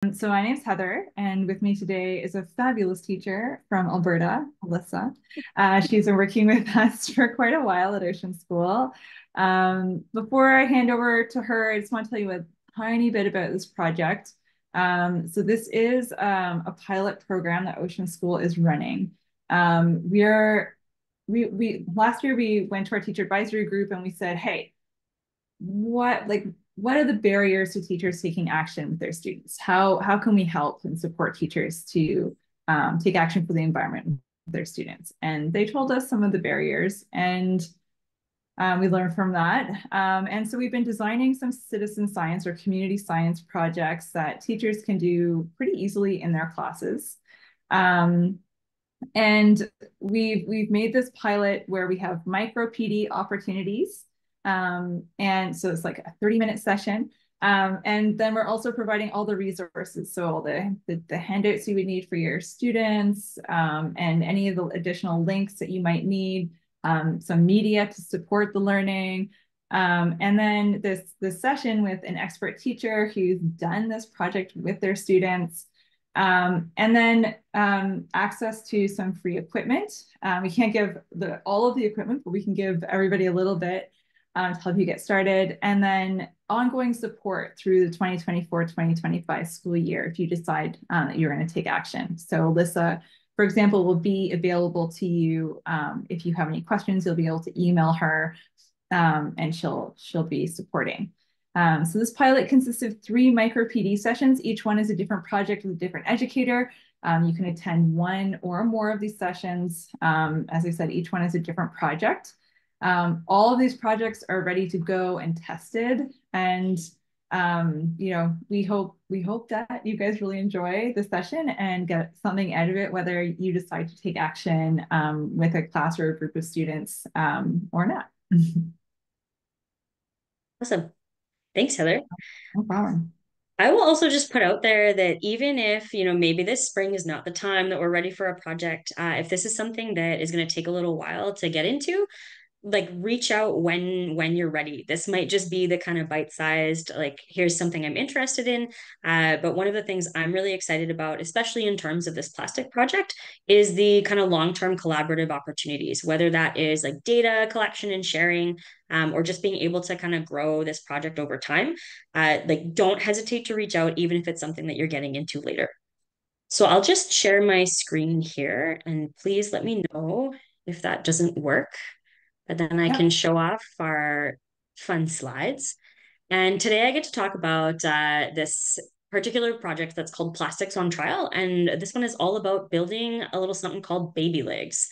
So my name's Heather, and with me today is a fabulous teacher from Alberta, Alyssa. She's been working with us for quite a while at Ocean School. Before I hand over to her, I just want to tell you a tiny bit about this project. So this is a pilot program that Ocean School is running. We last year we went to our teacher advisory group and we said, hey, what are the barriers to teachers taking action with their students? How can we help and support teachers to take action for the environment with their students? And they told us some of the barriers, and we learned from that. And so we've been designing some citizen science or community science projects that teachers can do pretty easily in their classes. Um, and we've made this pilot where we have micro PD opportunities. And so it's like a 30-minute session. And then we're also providing all the resources. So all the handouts you would need for your students, and any of the additional links that you might need, some media to support the learning. And then this session with an expert teacher who's done this project with their students. And then access to some free equipment. We can't give all of the equipment, but we can give everybody a little bit to help you get started. And then ongoing support through the 2024-2025 school year if you decide that you're going to take action. So Alyssa, for example, will be available to you. If you have any questions, you'll be able to email her, and she'll be supporting. So this pilot consists of 3 micro PD sessions. Each one is a different project with a different educator. You can attend one or more of these sessions. As I said, each one is a different project. All of these projects are ready to go and tested. And we hope that you guys really enjoy the session and get something out of it, whether you decide to take action with a class or a group of students or not. Awesome. Thanks, Heather. No problem. I will also just put out there that even if, maybe this spring is not the time that we're ready for a project, if this is something that is going to take a little while to get into, like reach out when you're ready. This might just be the kind of bite-sized, like here's something I'm interested in. But one of the things I'm really excited about, especially in terms of this plastic project, is the kind of long-term collaborative opportunities, whether that is like data collection and sharing, or just being able to kind of grow this project over time. Like don't hesitate to reach out, even if it's something that you're getting into later. So I'll just share my screen here, and please let me know if that doesn't work, but then I Yeah. can show off our fun slides. And today I get to talk about this particular project that's called Plastics on Trial. And this one is all about building a little something called baby legs,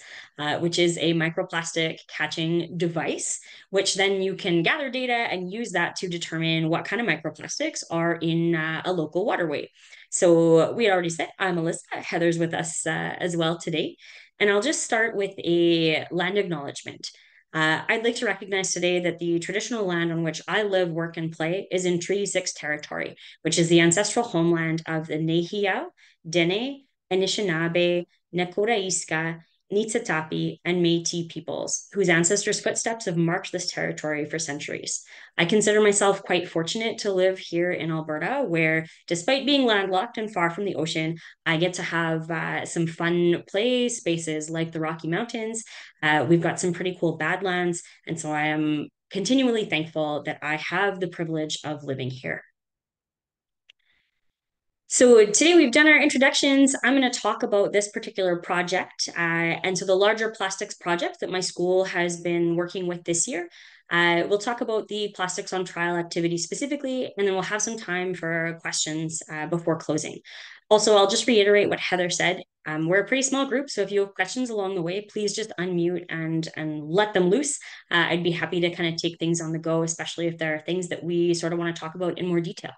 which is a microplastic catching device, which then you can gather data and use that to determine what kind of microplastics are in a local waterway. So we already said, I'm Alyssa. Heather's with us as well today. And I'll just start with a land acknowledgement. I'd like to recognize today that the traditional land on which I live, work, and play is in Treaty 6 territory, which is the ancestral homeland of the Nehiyaw, Dene, Anishinaabe, Nekora'iska, Niitsitapi, and Métis peoples, whose ancestors' footsteps have marked this territory for centuries. I consider myself quite fortunate to live here in Alberta, where, despite being landlocked and far from the ocean, I get to have some fun play spaces like the Rocky Mountains. We've got some pretty cool badlands, and so I am continually thankful that I have the privilege of living here. So today we've done our introductions. I'm going to talk about this particular project. And so the larger plastics project that my school has been working with this year. We'll talk about the plastics on trial activity specifically, and then we'll have some time for questions before closing. Also, I'll just reiterate what Heather said. We're a pretty small group, so if you have questions along the way, please just unmute and let them loose. I'd be happy to kind of take things on the go, especially if there are things that we sort of want to talk about in more detail.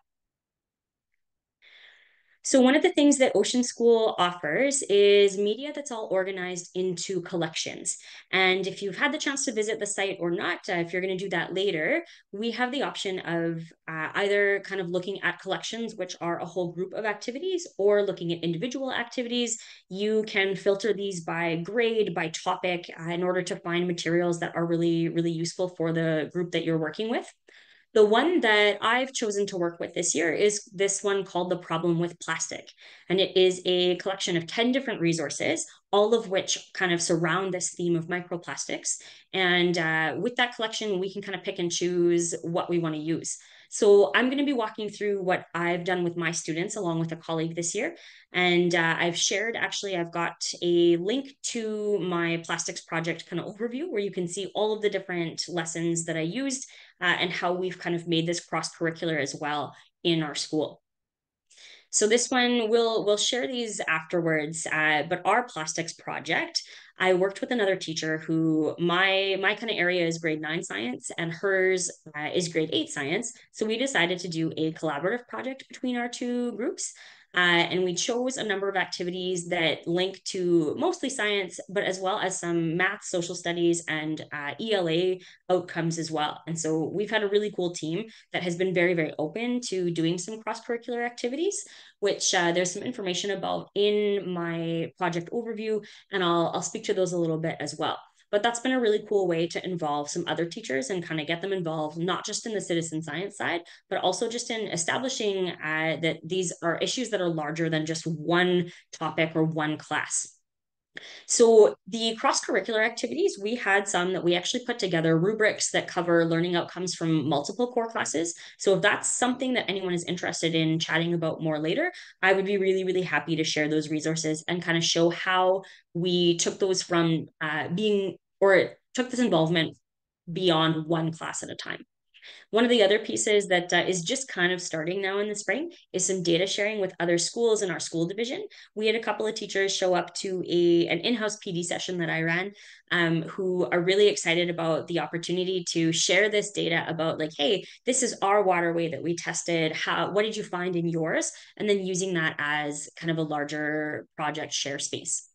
So one of the things that Ocean School offers is media that's all organized into collections. And if you've had the chance to visit the site or not, if you're going to do that later, we have the option of either kind of looking at collections, which are a whole group of activities, or looking at individual activities. You can filter these by grade, by topic, in order to find materials that are really, really useful for the group that you're working with. The one that I've chosen to work with this year is this one called The Problem with Plastic. And it is a collection of 10 different resources, all of which kind of surround this theme of microplastics. And with that collection, we can kind of pick and choose what we want to use. So I'm going to be walking through what I've done with my students along with a colleague this year. And I've shared, actually, I've got a link to my plastics project kind of overview where you can see all of the different lessons that I used and how we've kind of made this cross-curricular as well in our school. So this one we'll share these afterwards. But our plastics project, I worked with another teacher who my kind of area is grade 9 science and hers is grade 8 science. So we decided to do a collaborative project between our two groups. And we chose a number of activities that link to mostly science, but as well as some math, social studies, and ELA outcomes as well. And so we've had a really cool team that has been very, very open to doing some cross-curricular activities, which there's some information about in my project overview, and I'll speak to those a little bit as well. But that's been a really cool way to involve some other teachers and kind of get them involved, not just in the citizen science side, but also just in establishing that these are issues that are larger than just one topic or one class. So the cross-curricular activities, we had some that we actually put together rubrics that cover learning outcomes from multiple core classes. So if that's something that anyone is interested in chatting about more later, I would be really, really happy to share those resources and kind of show how we took those from being, or took this involvement beyond one class at a time. One of the other pieces that is just kind of starting now in the spring is some data sharing with other schools in our school division. We had a couple of teachers show up to an in-house PD session that I ran, who are really excited about the opportunity to share this data about like, hey, this is our waterway that we tested. What did you find in yours? And then using that as kind of a larger project share space.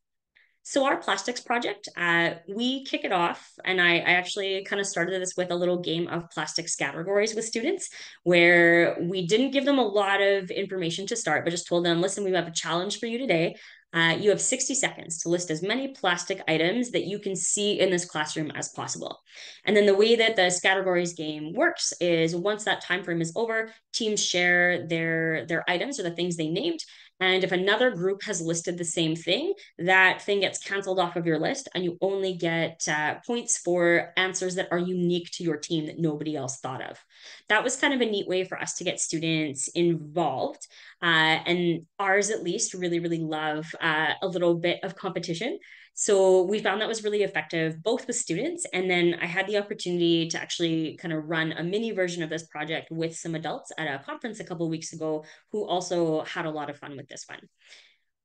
So our plastics project, we kick it off, and I actually kind of started this with a little game of plastics categories with students, where we didn't give them a lot of information to start, but just told them, listen, we have a challenge for you today. You have 60 seconds to list as many plastic items that you can see in this classroom as possible. And then the way that the categories game works is once that time frame is over, teams share their items or the things they named. And if another group has listed the same thing, that thing gets canceled off of your list, and you only get points for answers that are unique to your team that nobody else thought of. That was kind of a neat way for us to get students involved. And ours, at least, really, really love a little bit of competition. So we found that was really effective, both with students. And then I had the opportunity to actually kind of run a mini version of this project with some adults at a conference a couple of weeks ago who also had a lot of fun with this one.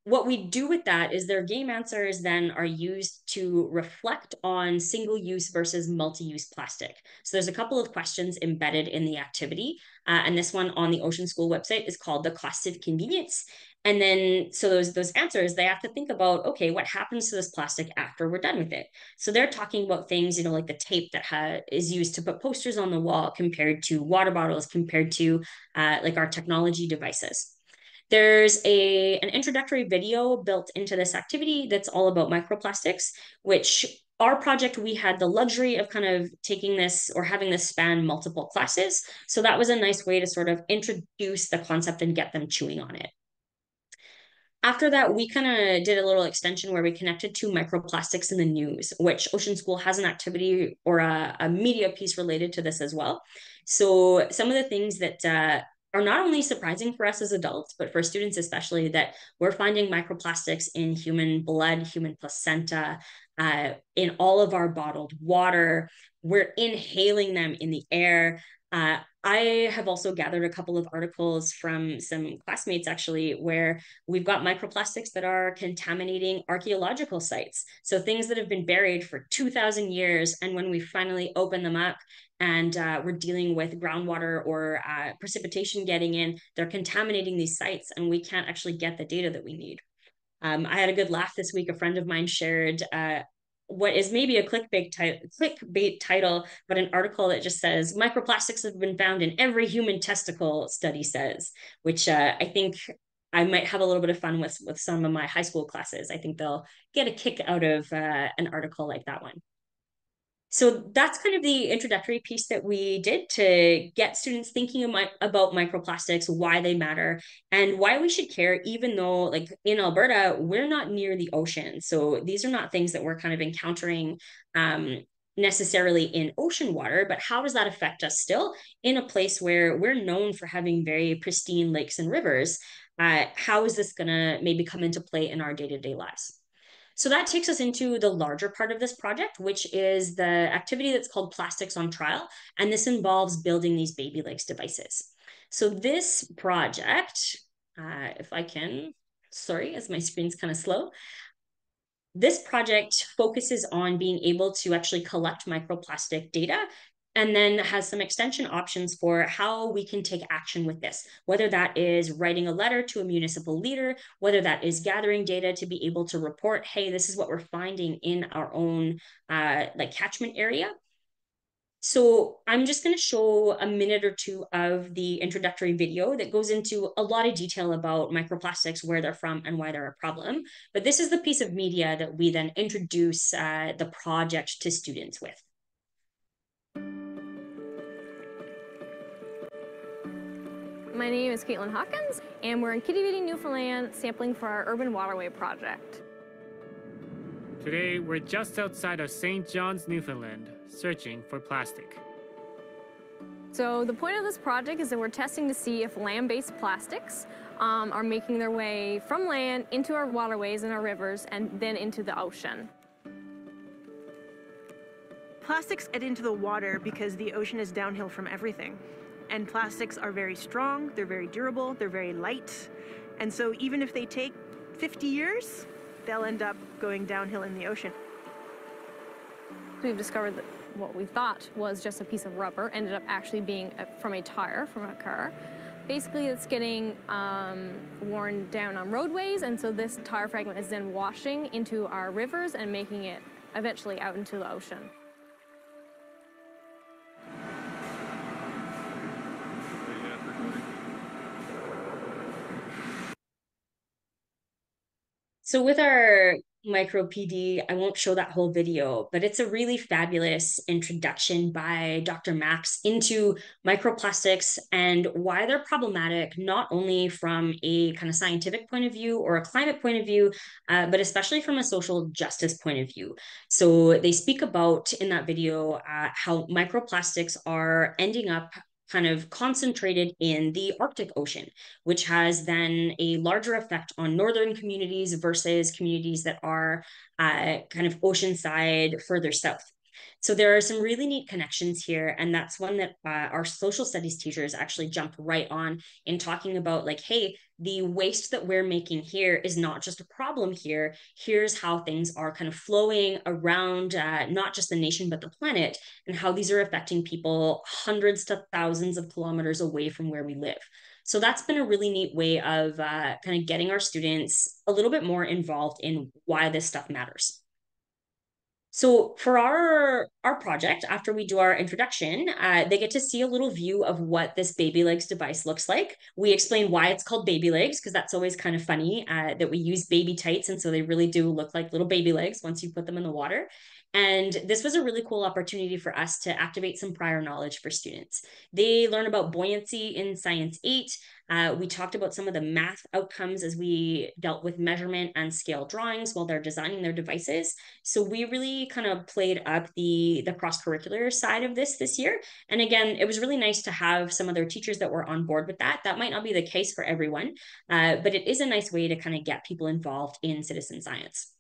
What we do with that is their game answers then are used to reflect on single use versus multi-use plastic. So there's a couple of questions embedded in the activity. And this one on the Ocean School website is called the cost of convenience. And then, so those answers, they have to think about, okay, what happens to this plastic after we're done with it? So they're talking about things, like the tape that is used to put posters on the wall compared to water bottles, compared to like our technology devices. There's an introductory video built into this activity that's all about microplastics, which our project, we had the luxury of kind of taking this or having this span multiple classes. So that was a nice way to sort of introduce the concept and get them chewing on it. After that, we kind of did a little extension where we connected to microplastics in the news, which Ocean School has an activity or a media piece related to this as well. So some of the things that are not only surprising for us as adults, but for students especially, that we're finding microplastics in human blood, human placenta, in all of our bottled water. We're inhaling them in the air. I have also gathered a couple of articles from some classmates actually, where we've got microplastics that are contaminating archaeological sites. So things that have been buried for 2,000 years. And when we finally open them up and we're dealing with groundwater or precipitation getting in, they're contaminating these sites and we can't actually get the data that we need. I had a good laugh this week. A friend of mine shared what is maybe a clickbait title, but an article that just says microplastics have been found in every human testicle, study says, which I think I might have a little bit of fun with some of my high school classes. I think they'll get a kick out of an article like that one. So that's kind of the introductory piece that we did to get students thinking about microplastics, why they matter, and why we should care, even though, like in Alberta, we're not near the ocean. So these are not things that we're kind of encountering necessarily in ocean water, but how does that affect us still in a place where we're known for having very pristine lakes and rivers? How is this going to maybe come into play in our day-to-day lives? So that takes us into the larger part of this project, which is the activity that's called Plastics on Trial. And this involves building these baby legs devices. So this project, if I can, sorry, as my screen's kind of slow. This project focuses on being able to actually collect microplastic data and then has some extension options for how we can take action with this, whether that is writing a letter to a municipal leader, whether that is gathering data to be able to report, hey, this is what we're finding in our own like catchment area. So I'm just going to show a minute or two of the introductory video that goes into a lot of detail about microplastics, where they're from, and why they're a problem. But this is the piece of media that we then introduce the project to students with. My name is Caitlin Hawkins, and we're in Kitty, Newfoundland, sampling for our urban waterway project. Today, we're just outside of St. John's, Newfoundland, searching for plastic. So the point of this project is that we're testing to see if land-based plastics are making their way from land into our waterways and our rivers and then into the ocean. Plastics get into the water because the ocean is downhill from everything. And plastics are very strong, they're very durable, they're very light. And so even if they take 50 years, they'll end up going downhill in the ocean. We've discovered that what we thought was just a piece of rubber ended up actually being from a tire from a car. Basically, it's getting worn down on roadways, and so this tire fragment is then washing into our rivers and making it eventually out into the ocean. So with our micro PD, I won't show that whole video, but it's a really fabulous introduction by Dr. Max into microplastics and why they're problematic, not only from a kind of scientific point of view or a climate point of view, but especially from a social justice point of view. So they speak about in that video how microplastics are ending up kind of concentrated in the Arctic Ocean, which has then a larger effect on northern communities versus communities that are kind of oceanside further south. So there are some really neat connections here, and that's one that our social studies teachers actually jumped right on in talking about, like, hey, the waste that we're making here is not just a problem here. Here's how things are kind of flowing around not just the nation, but the planet, and how these are affecting people hundreds to thousands of kilometers away from where we live. So that's been a really neat way of kind of getting our students a little bit more involved in why this stuff matters. So for our project, after we do our introduction, they get to see a little view of what this baby legs device looks like. We explain why it's called baby legs, because that's always kind of funny that we use baby tights, and so they really do look like little baby legs once you put them in the water. And this was a really cool opportunity for us to activate some prior knowledge for students. They learn about buoyancy in Science 8. We talked about some of the math outcomes as we dealt with measurement and scale drawings while they're designing their devices. So we really kind of played up the cross-curricular side of this year. And again, it was really nice to have some of their teachers that were on board with that. That might not be the case for everyone, but it is a nice way to kind of get people involved in citizen science.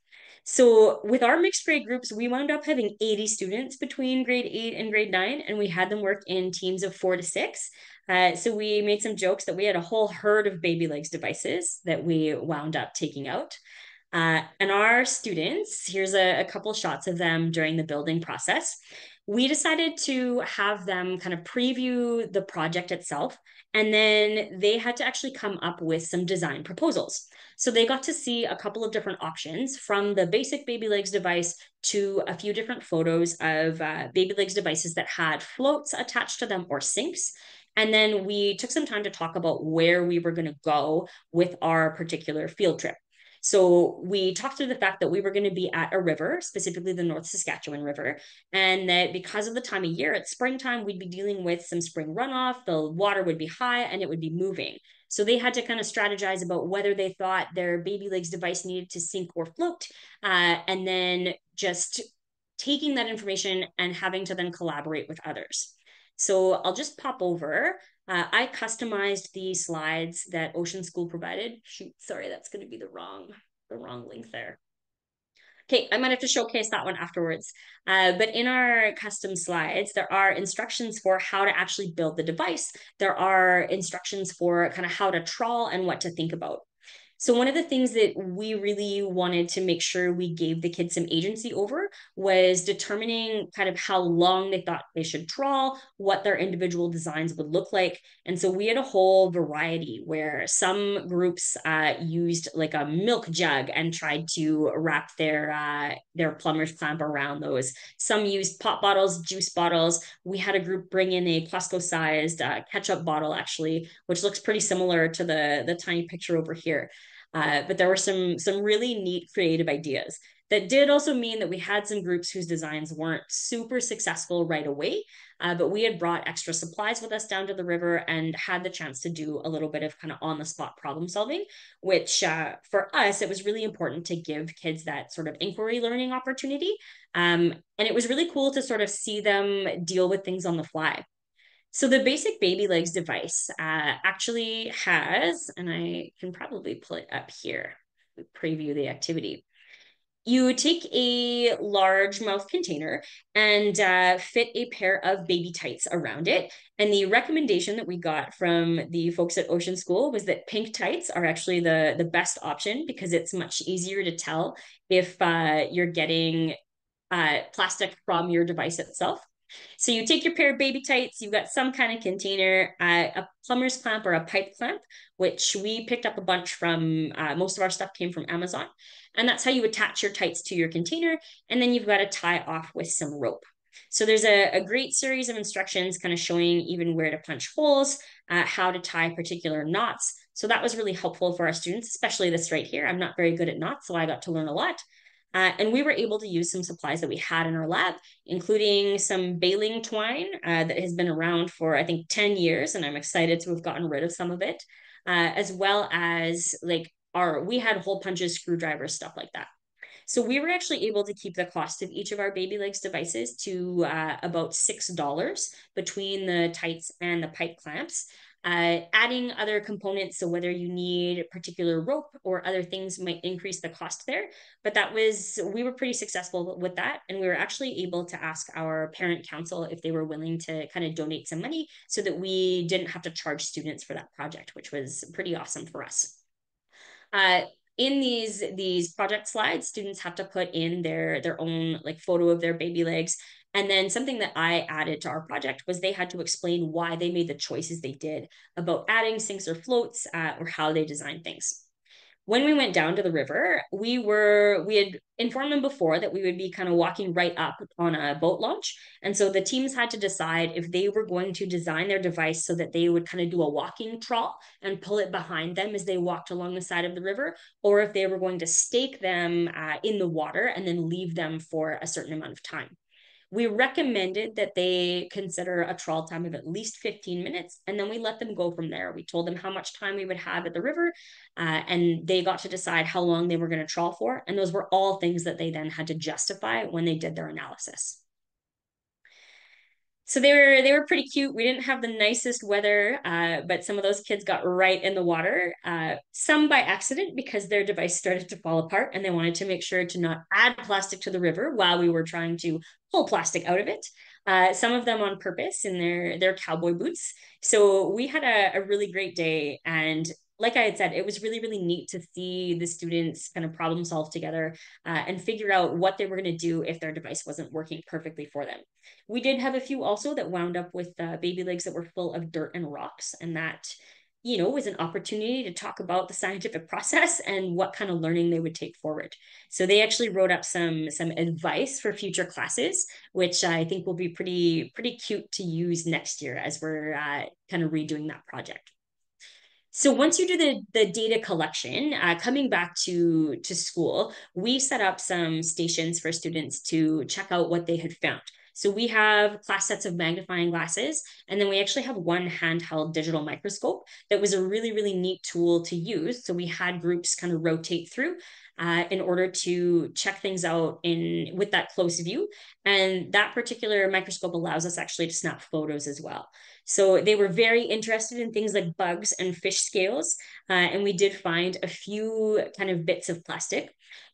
So with our mixed grade groups, we wound up having 80 students between grade 8 and grade 9, and we had them work in teams of 4 to 6. So we made some jokes that we had a whole herd of baby legs devices that we wound up taking out. And our students, here's a couple shots of them during the building process. We decided to have them kind of preview the project itself, and then they had to actually come up with some design proposals. So they got to see a couple of different options, from the basic baby legs device to a few different photos of baby legs devices that had floats attached to them or sinks. And then we took some time to talk about where we were going to go with our particular field trip. So we talked through the fact that we were going to be at a river, specifically the North Saskatchewan River, and that because of the time of year, it's springtime, we'd be dealing with some spring runoff, the water would be high and it would be moving. So they had to kind of strategize about whether they thought their baby legs device needed to sink or float, and then just taking that information and having to then collaborate with others. So I'll just pop over. I customized the slides that Ocean School provided. Shoot, sorry, that's going to be the wrong link there. Okay, I might have to showcase that one afterwards. But in our custom slides, there are instructions for how to actually build the device. There are instructions for kind of how to trawl and what to think about. So one of the things that we really wanted to make sure we gave the kids some agency over was determining kind of how long they thought they should trawl, what their individual designs would look like. And so we had a whole variety where some groups used like a milk jug and tried to wrap their plumber's clamp around those. Some used pop bottles, juice bottles. We had a group bring in a Costco-sized ketchup bottle, actually, which looks pretty similar to the tiny picture over here. But there were some really neat creative ideas. That did also mean that we had some groups whose designs weren't super successful right away, but we had brought extra supplies with us down to the river and had the chance to do a little bit of kind of on-the-spot problem solving, which for us, it was really important to give kids that sort of inquiry learning opportunity. And it was really cool to sort of see them deal with things on the fly. So the basic baby legs device actually has, and I can probably pull it up here, preview the activity. You take a large mouth container and fit a pair of baby tights around it. And the recommendation that we got from the folks at Ocean School was that pink tights are actually the best option because it's much easier to tell if you're getting plastic from your device itself. So you take your pair of baby tights, you've got some kind of container, a plumber's clamp or a pipe clamp, which we picked up a bunch from, most of our stuff came from Amazon. And that's how you attach your tights to your container. And then you've got to tie off with some rope. So there's a great series of instructions kind of showing even where to punch holes, how to tie particular knots. So that was really helpful for our students, especially this right here. I'm not very good at knots, so I got to learn a lot. And we were able to use some supplies that we had in our lab, including some baling twine that has been around for, I think, 10 years. And I'm excited to have gotten rid of some of it, as well as like we had hole punches, screwdrivers, stuff like that. So we were actually able to keep the cost of each of our baby legs devices to about $6 between the tights and the pipe clamps. Adding other components, so whether you need particular rope or other things might increase the cost there, but we were pretty successful with that, and we were actually able to ask our parent council if they were willing to kind of donate some money so that we didn't have to charge students for that project, which was pretty awesome for us. In these project slides, students have to put in their own like photo of their baby legs. And then something that I added to our project was they had to explain why they made the choices they did about adding sinks or floats or how they designed things. When we went down to the river, we had informed them before that we would be kind of walking right up on a boat launch. And so the teams had to decide if they were going to design their device so that they would kind of do a walking trawl and pull it behind them as they walked along the side of the river, or if they were going to stake them in the water and then leave them for a certain amount of time. We recommended that they consider a trawl time of at least 15 minutes, and then we let them go from there. We told them how much time we would have at the river, and they got to decide how long they were going to trawl for. And those were all things that they then had to justify when they did their analysis. So they were pretty cute. We didn't have the nicest weather, but some of those kids got right in the water, some by accident because their device started to fall apart and they wanted to make sure to not add plastic to the river while we were trying to pull plastic out of it. Some of them on purpose in their cowboy boots. So we had a really great day, and like I had said, it was really, really neat to see the students kind of problem solve together and figure out what they were going to do if their device wasn't working perfectly for them. We did have a few also that wound up with baby legs that were full of dirt and rocks, and that, you know, was an opportunity to talk about the scientific process and what kind of learning they would take forward. So they actually wrote up some advice for future classes, which I think will be pretty cute to use next year as we're kind of redoing that project. So once you do the data collection, coming back to school, we set up some stations for students to check out what they had found. So we have class sets of magnifying glasses, and then we actually have one handheld digital microscope that was a really, really neat tool to use. So we had groups kind of rotate through in order to check things out in with that close view. And that particular microscope allows us actually to snap photos as well. So they were very interested in things like bugs and fish scales. And we did find a few kind of bits of plastic.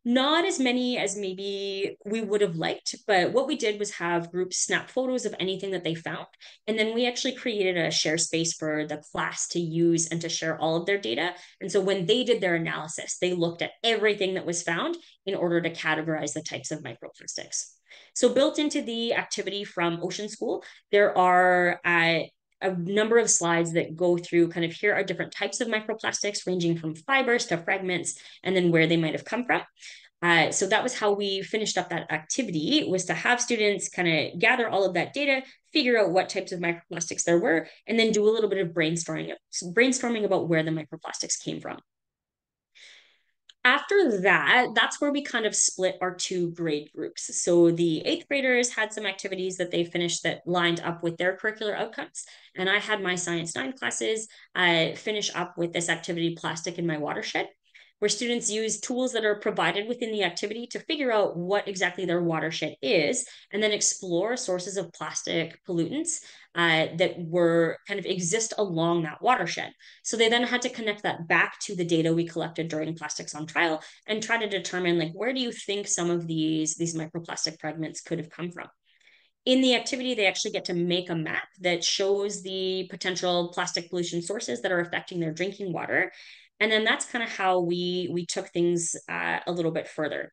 Not as many as maybe we would have liked, but what we did was have groups snap photos of anything that they found. And then we actually created a share space for the class to use and to share all of their data. And so when they did their analysis, they looked at everything that was found in order to categorize the types of microplastics. So built into the activity from Ocean School, there are a number of slides that go through kind of here are different types of microplastics ranging from fibers to fragments and then where they might have come from. So that was how we finished up that activity, was to have students kind of gather all of that data, figure out what types of microplastics there were, and then do a little bit of brainstorming about where the microplastics came from. After that, that's where we kind of split our two grade groups. So the 8th graders had some activities that they finished that lined up with their curricular outcomes. And I had my Science 9 classes finish up with this activity, Plastic in My Watershed, where students use tools that are provided within the activity to figure out what exactly their watershed is, and then explore sources of plastic pollutants that were kind of exist along that watershed. So they then had to connect that back to the data we collected during Plastics on Trial and try to determine, like, where do you think some of these microplastic fragments could have come from? In the activity, they actually get to make a map that shows the potential plastic pollution sources that are affecting their drinking water. And then that's kind of how we took things a little bit further.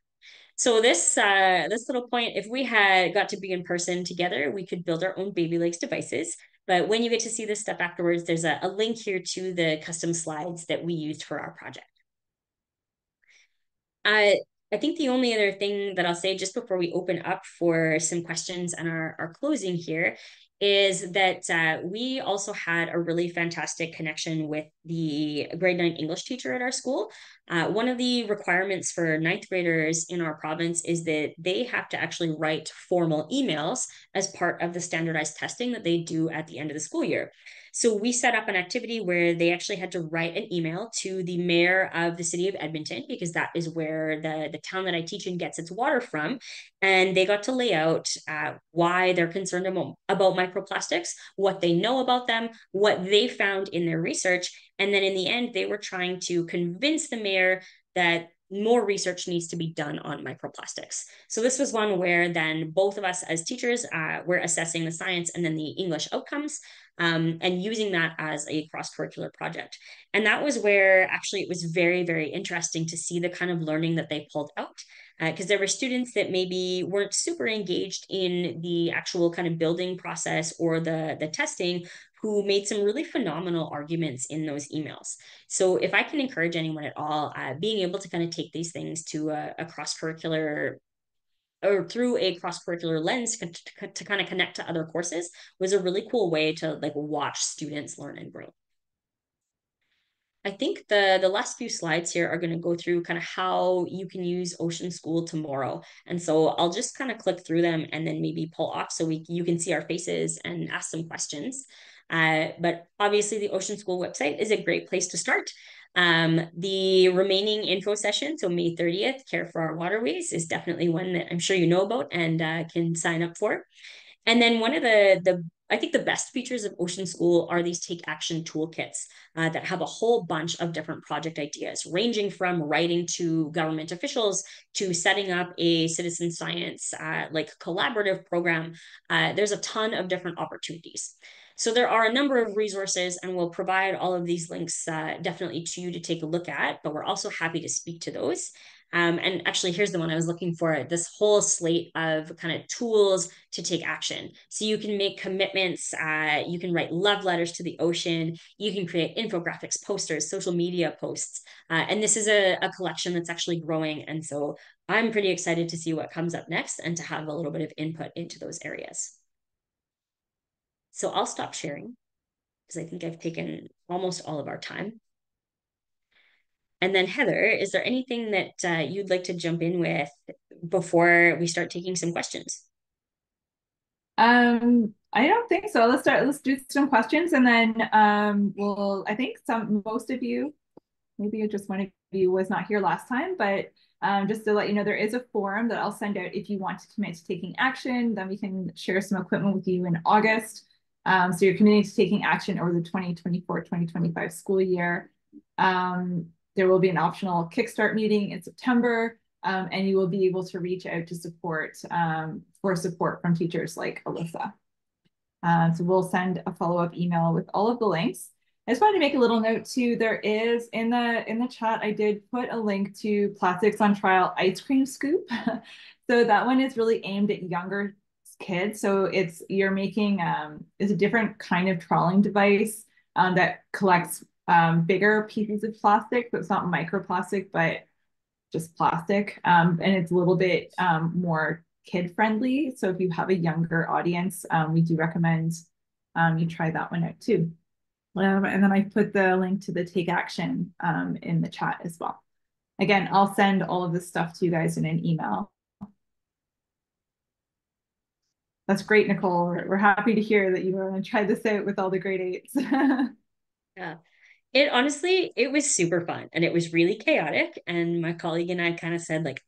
So this little point, if we had got to be in person together, we could build our own baby legs devices. But when you get to see this stuff afterwards, there's a link here to the custom slides that we used for our project. I think the only other thing that I'll say just before we open up for some questions and our closing here is that we also had a really fantastic connection with the grade 9 English teacher at our school. One of the requirements for 9th graders in our province is that they have to actually write formal emails as part of the standardized testing that they do at the end of the school year. So we set up an activity where they actually had to write an email to the mayor of the city of Edmonton, because that is where the town that I teach in gets its water from. And they got to lay out why they're concerned about microplastics, what they know about them, what they found in their research. And then in the end, they were trying to convince the mayor that more research needs to be done on microplastics. So this was one where then both of us as teachers were assessing the science and then the English outcomes, and using that as a cross-curricular project. And that was where actually it was very, very interesting to see the kind of learning that they pulled out, because there were students that maybe weren't super engaged in the actual kind of building process or the testing, who made some really phenomenal arguments in those emails. So if I can encourage anyone at all, being able to kind of take these things to a cross-curricular or through a cross-curricular lens to kind of connect to other courses was a really cool way to like watch students learn and grow. I think the last few slides here are going to go through kind of how you can use Ocean School tomorrow. And so I'll just kind of click through them and then maybe pull off so you can see our faces and ask some questions. But obviously the Ocean School website is a great place to start. The remaining info session, so May 30th, Care for Our Waterways, is definitely one that I'm sure you know about and can sign up for. And then one of the I think the best features of Ocean School are these take action toolkits that have a whole bunch of different project ideas, ranging from writing to government officials to setting up a citizen science like collaborative program. There's a ton of different opportunities. So there are a number of resources, and we'll provide all of these links definitely to you to take a look at, but we're also happy to speak to those. And actually, here's the one I was looking for, this whole slate of kind of tools to take action. So you can make commitments, you can write love letters to the ocean, you can create infographics, posters, social media posts. And this is a collection that's actually growing. And so I'm pretty excited to see what comes up next and to have a little bit of input into those areas. So I'll stop sharing because I think I've taken almost all of our time. And then Heather, is there anything that you'd like to jump in with before we start taking some questions? I don't think so. Let's do some questions and then I think most of you, maybe just one of you was not here last time, but just to let you know, there is a form that I'll send out if you want to commit to taking action. Then we can share some equipment with you in August. So you're committing to taking action over the 2024-2025 school year. There will be an optional Kickstart meeting in September, and you will be able to reach out to support for support from teachers like Alyssa. So we'll send a follow-up email with all of the links. I just wanted to make a little note too. There is in the chat, I did put a link to Plastics on Trial ice cream scoop. So that one is really aimed at younger kids. So you're making it's a different kind of trawling device that collects bigger pieces of plastic. So it's not microplastic, but just plastic. And it's a little bit more kid friendly. So if you have a younger audience, we do recommend you try that one out too. And then I put the link to the Take Action in the chat as well. Again, I'll send all of this stuff to you guys in an email. That's great, Nicole. We're happy to hear that you want to try this out with all the grade eights. Yeah. It was super fun and it was really chaotic. And my colleague and I kind of said like,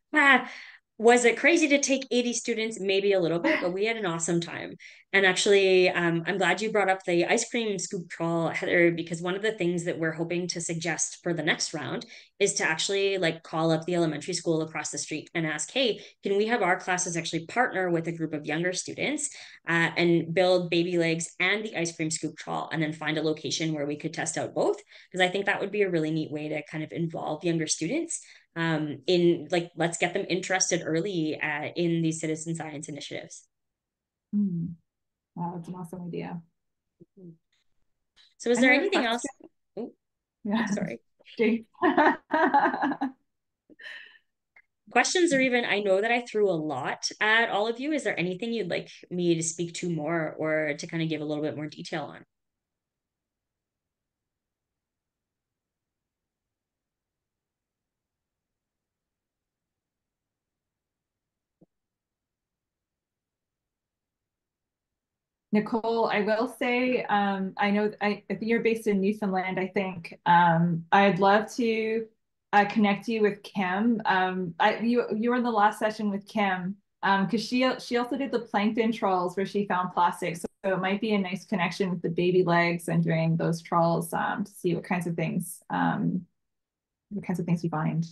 was it crazy to take 80 students? Maybe a little bit, but we had an awesome time. And actually, I'm glad you brought up the ice cream scoop trawl, Heather, because one of the things that we're hoping to suggest for the next round is to actually like call up the elementary school across the street and ask, hey, can we have our classes actually partner with a group of younger students and build baby legs and the ice cream scoop trawl and then find a location where we could test out both? Because I think that would be a really neat way to kind of involve younger students in like, let's get them interested early in these citizen science initiatives. Wow, that's an awesome idea. So is there anything else? Oh, yeah. Sorry. Questions or even, I know that I threw a lot at all of you. Is there anything you'd like me to speak to more or to kind of give a little bit more detail on? Nicole, I will say, I know I think you're based in Newfoundland, I think. I'd love to connect you with Kim. You were in the last session with Kim because she also did the plankton trawls where she found plastic. So it might be a nice connection with the baby legs and doing those trawls to see what kinds of things you find.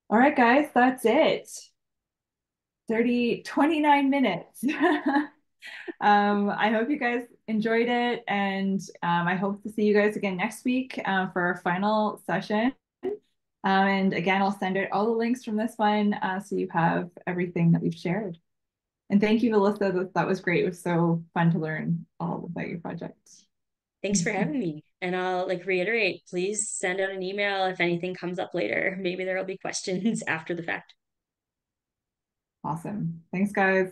All right, guys, that's it. 29 minutes. I hope you guys enjoyed it, and I hope to see you guys again next week for our final session. And again, I'll send out all the links from this one so you have everything that we've shared. And thank you, Alyssa. That was great. It was so fun to learn all about your project. Thanks for having me. And I'll like reiterate, please send out an email if anything comes up later. Maybe there'll be questions after the fact. Awesome. Thanks, guys.